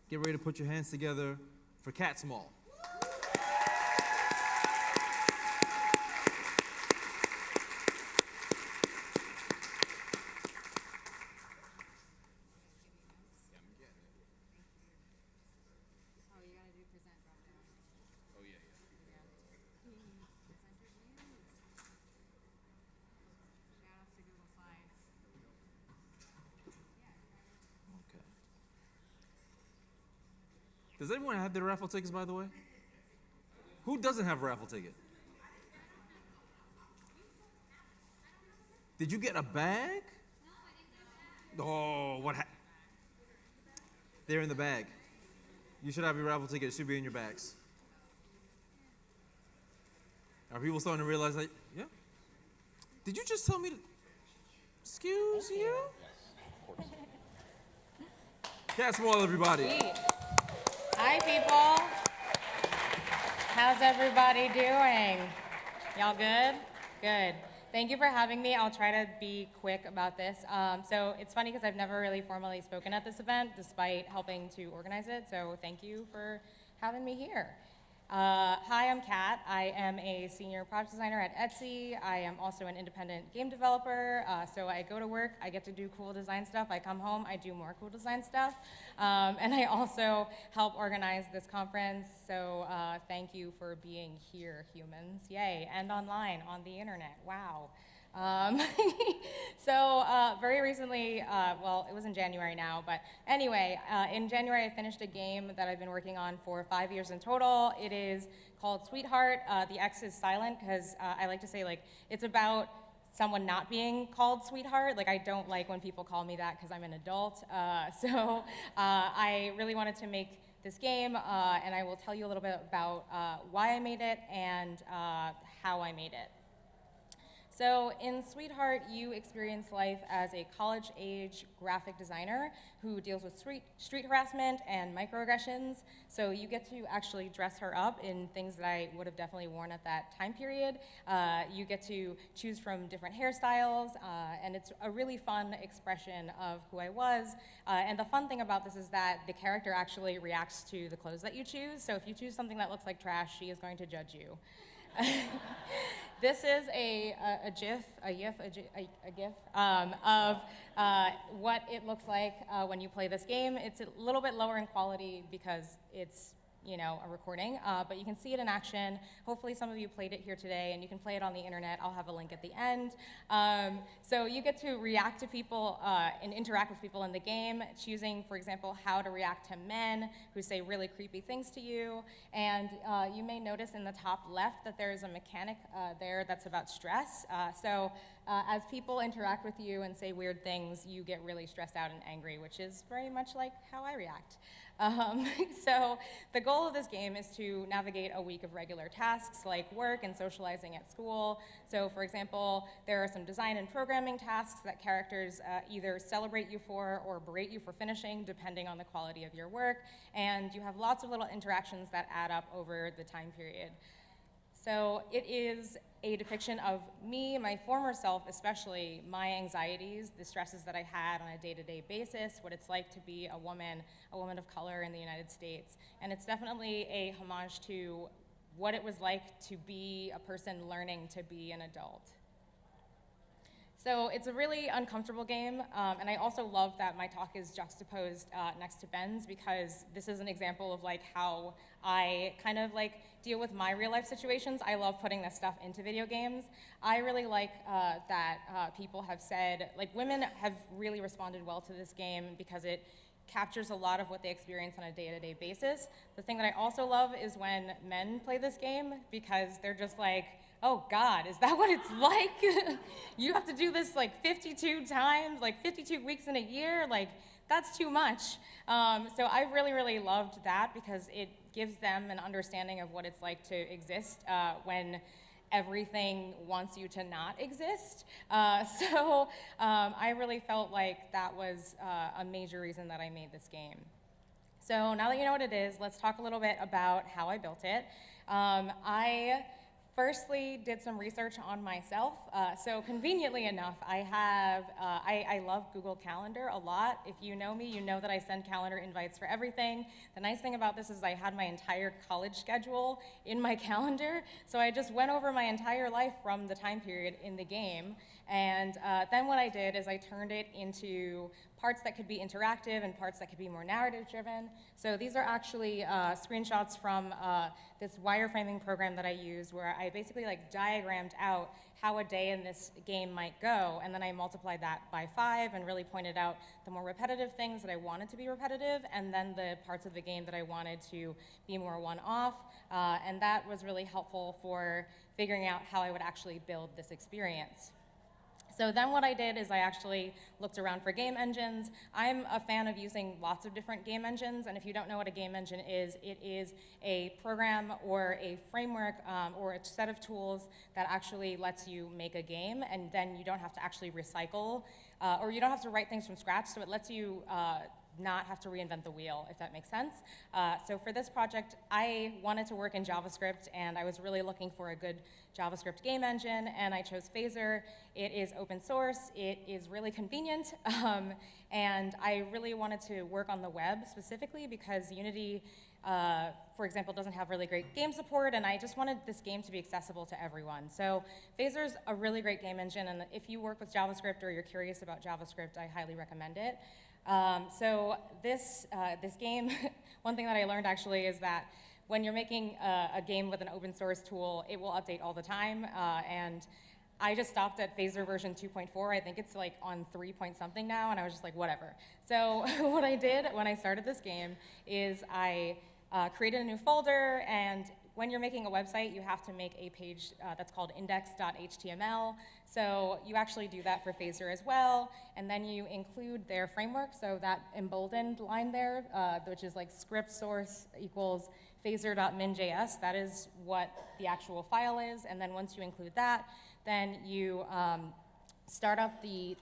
Get ready to put your hands together for Catt Small. Does everyone have their raffle tickets, by the way? Who doesn't have a raffle ticket? Did you get a bag? Oh, what happened? They're in the bag. You should have your raffle ticket. It should be in your bags. Are people starting to realize that? Yeah. Did you just tell me to? Excuse you? Yes, of course. Catt Small, everybody. Sweet. Hi, people. How's everybody doing? Y'all good? Good. Thank you for having me. I'll try to be quick about this. So it's funny because I've never really formally spoken at this event despite helping to organize it. So thank you for having me here. Hi, I'm Catt. I am a senior product designer at Etsy. I am also an independent game developer. So I go to work, I get to do cool design stuff. I come home, I do more cool design stuff. And I also help organize this conference. So thank you for being here, humans. Yay. And online, on the internet. Wow. So very recently, well, it was in January now, but anyway, in January I finished a game that I've been working on for 5 years in total. It is called SweetXheart. The X is silent because I like to say, like, it's about someone not being called Sweetheart. Like, I don't like when people call me that because I'm an adult. So I really wanted to make this game, and I will tell you a little bit about why I made it and how I made it. So in SweetXheart, you experience life as a college-age graphic designer who deals with street harassment and microaggressions. So you get to actually dress her up in things that I would have definitely worn at that time period. You get to choose from different hairstyles, and it's a really fun expression of who I was. And the fun thing about this is that the character actually reacts to the clothes that you choose. So if you choose something that looks like trash, she is going to judge you. This is a GIF of what it looks like when you play this game. It's a little bit lower in quality because it's, you know, a recording, but you can see it in action. Hopefully some of you played it here today, and you can play it on the internet. I'll have a link at the end. So you get to react to people and interact with people in the game, choosing, for example, how to react to men who say really creepy things to you. And you may notice in the top left that there is a mechanic there that's about stress. So as people interact with you and say weird things, you get really stressed out and angry, which is very much like how I react. So the goal of this game is to navigate a week of regular tasks like work and socializing at school. So for example, there are some design and programming tasks that characters either celebrate you for or berate you for finishing, depending on the quality of your work. And you have lots of little interactions that add up over the time period. So it is a depiction of me, my former self, especially my anxieties, the stresses that I had on a day-to-day basis, what it's like to be a woman of color in the United States. And it's definitely a homage to what it was like to be a person learning to be an adult. So it's a really uncomfortable game, and I also love that my talk is juxtaposed next to Ben's, because this is an example of like how I kind of like deal with my real life situations. I love putting this stuff into video games. I really like that people have said, like, women have really responded well to this game because it captures a lot of what they experience on a day-to-day basis. The thing that I also love is when men play this game, because they're just like, oh God, is that what it's like? You have to do this like 52 times, like 52 weeks in a year? Like, that's too much. So I really, really loved that because it gives them an understanding of what it's like to exist when everything wants you to not exist. So I really felt like that was a major reason that I made this game. So now that you know what it is, let's talk a little bit about how I built it. I Firstly, did some research on myself. So conveniently enough, I love Google Calendar a lot. If you know me, you know that I send calendar invites for everything. The nice thing about this is I had my entire college schedule in my calendar, so I just went over my entire life from the time period in the game. And then what I did is I turned it into parts that could be interactive and parts that could be more narrative-driven. So these are actually screenshots from this wireframing program that I use, where I basically like diagrammed out how a day in this game might go, and then I multiplied that by 5 and really pointed out the more repetitive things that I wanted to be repetitive, and then the parts of the game that I wanted to be more one-off, and that was really helpful for figuring out how I would actually build this experience. So then what I did is I actually looked around for game engines. I'm a fan of using lots of different game engines, and if you don't know what a game engine is, it is a program or a framework or a set of tools that actually lets you make a game, and then you don't have to actually recycle, or you don't have to write things from scratch, so it lets you not have to reinvent the wheel, if that makes sense. So for this project, I wanted to work in JavaScript, and I was really looking for a good JavaScript game engine, and I chose Phaser. It is open source, it is really convenient, and I really wanted to work on the web specifically because Unity, for example, doesn't have really great game support, and I just wanted this game to be accessible to everyone. So Phaser's a really great game engine, and if you work with JavaScript or you're curious about JavaScript, I highly recommend it. So this game, one thing that I learned actually is that when you're making a game with an open source tool, it will update all the time, and I just stopped at Phaser version 2.4. I think it's like on 3 point something now, and I was just like, whatever. So what I did when I started this game is I created a new folder, and when you're making a website, you have to make a page that's called index.html. So you actually do that for Phaser as well, and then you include their framework, so that emboldened line there, which is like script source equals phaser.min.js, that is what the actual file is, and then once you include that, then you start up the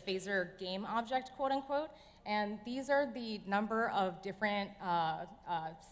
Phaser game object, quote unquote, and these are the number of different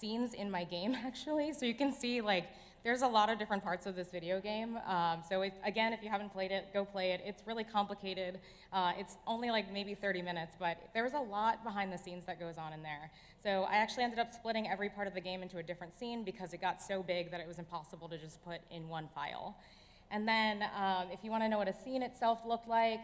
scenes in my game, actually. So you can see, like, there's a lot of different parts of this video game. So again, if you haven't played it, go play it. It's really complicated. It's only like maybe 30 minutes, but there's a lot behind the scenes that goes on in there. So I actually ended up splitting every part of the game into a different scene because it got so big that it was impossible to just put in one file. And then if you want to know what a scene itself looked like,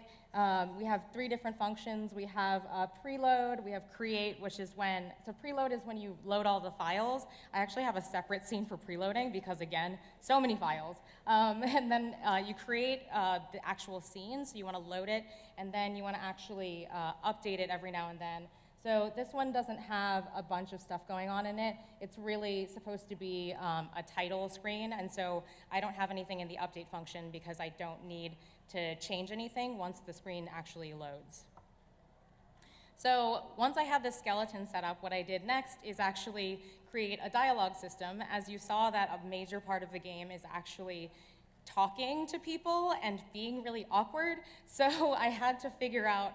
we have 3 different functions. We have preload, we have create, which is when, so preload is when you load all the files. I actually have a separate scene for preloading because, again, so many files. And then you create the actual scene, so you want to load it, and then you want to actually update it every now and then. So this one doesn't have a bunch of stuff going on in it. It's really supposed to be a title screen, and so I don't have anything in the update function because I don't need to change anything once the screen actually loads. So once I had this skeleton set up, what I did next is actually create a dialogue system. As you saw, that a major part of the game is actually talking to people and being really awkward, so I had to figure out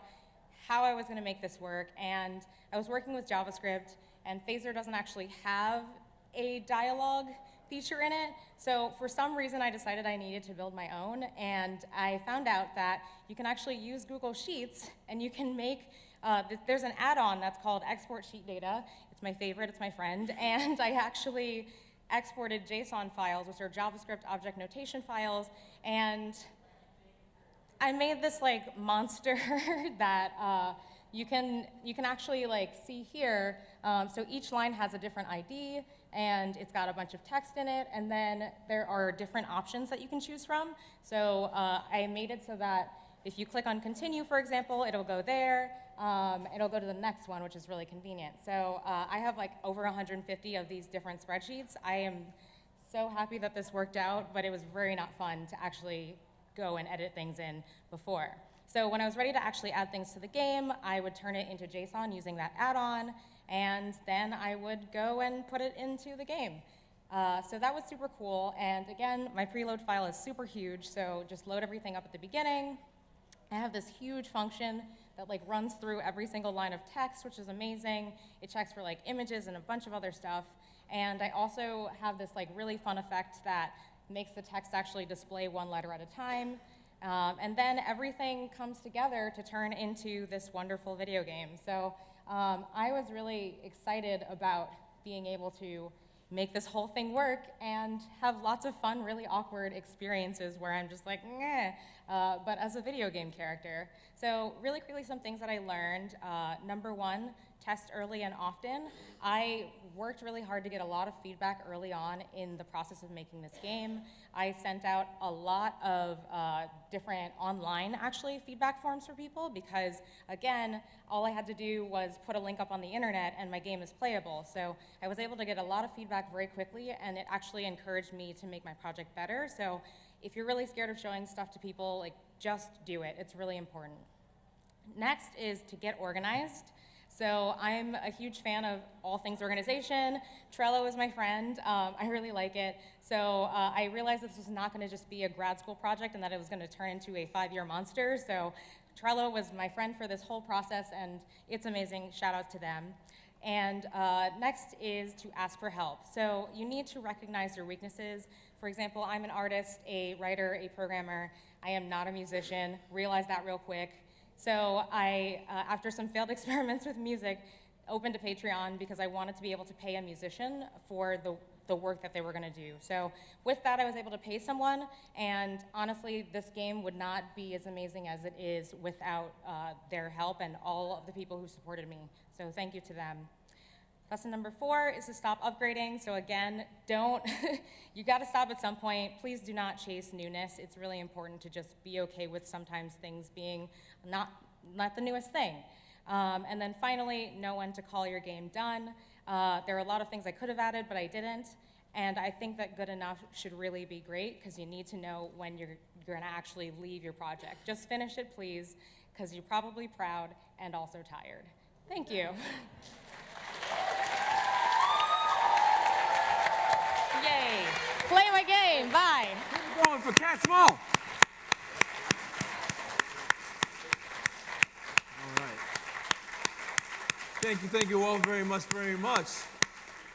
how I was going to make this work, and I was working with JavaScript, and Phaser doesn't actually have a dialogue feature in it, so for some reason I decided I needed to build my own, and I found out that you can actually use Google Sheets, and you can make, there's an add-on that's called Export Sheet Data. It's my favorite, it's my friend, and I actually exported JSON files, which are JavaScript object notation files, and I made this like monster that you can actually like see here. So each line has a different ID, and it's got a bunch of text in it, and then there are different options that you can choose from. So I made it so that if you click on continue, for example, it'll go there. It'll go to the next one, which is really convenient. So I have like over 150 of these different spreadsheets. I am so happy that this worked out, but it was very not fun to actually go and edit things in before. So when I was ready to actually add things to the game, I would turn it into JSON using that add-on, and then I would go and put it into the game. So that was super cool, and again, my preload file is super huge, so just load everything up at the beginning. I have this huge function that like runs through every single line of text, which is amazing. It checks for like images and a bunch of other stuff. And I also have this like really fun effect that makes the text actually display one letter at a time. And then everything comes together to turn into this wonderful video game. So I was really excited about being able to make this whole thing work and have lots of fun, really awkward experiences where I'm just like, meh, but as a video game character. So really quickly, some things that I learned. Number one, test early and often. I worked really hard to get a lot of feedback early on in the process of making this game. I sent out a lot of different online, actually, feedback forms for people because, again, all I had to do was put a link up on the internet and my game is playable. So I was able to get a lot of feedback very quickly, and it actually encouraged me to make my project better. So if you're really scared of showing stuff to people, like, just do it. It's really important. Next is to get organized. So I'm a huge fan of all things organization. Trello is my friend. I really like it. So I realized this was not going to just be a grad school project and that it was going to turn into a 5-year monster. So Trello was my friend for this whole process, and it's amazing. Shout out to them. And next is to ask for help. So you need to recognize your weaknesses. For example, I'm an artist, a writer, a programmer. I am not a musician. Realize that real quick. So I, after some failed experiments with music, opened a Patreon because I wanted to be able to pay a musician for the work that they were going to do. So with that, I was able to pay someone, and honestly, this game would not be as amazing as it is without their help and all of the people who supported me. So thank you to them. Lesson number 4 is to stop upgrading. So again, you got to stop at some point. Please do not chase newness. It's really important to just be okay with sometimes things being not the newest thing. And then finally, know when to call your game done. There are a lot of things I could have added, but I didn't. And I think that good enough should really be great because you need to know when you're going to actually leave your project. Just finish it, please, because you're probably proud and also tired. Thank you. Yay. Play my game. Bye. Keep going for Catt Small. All right. Thank you all very much.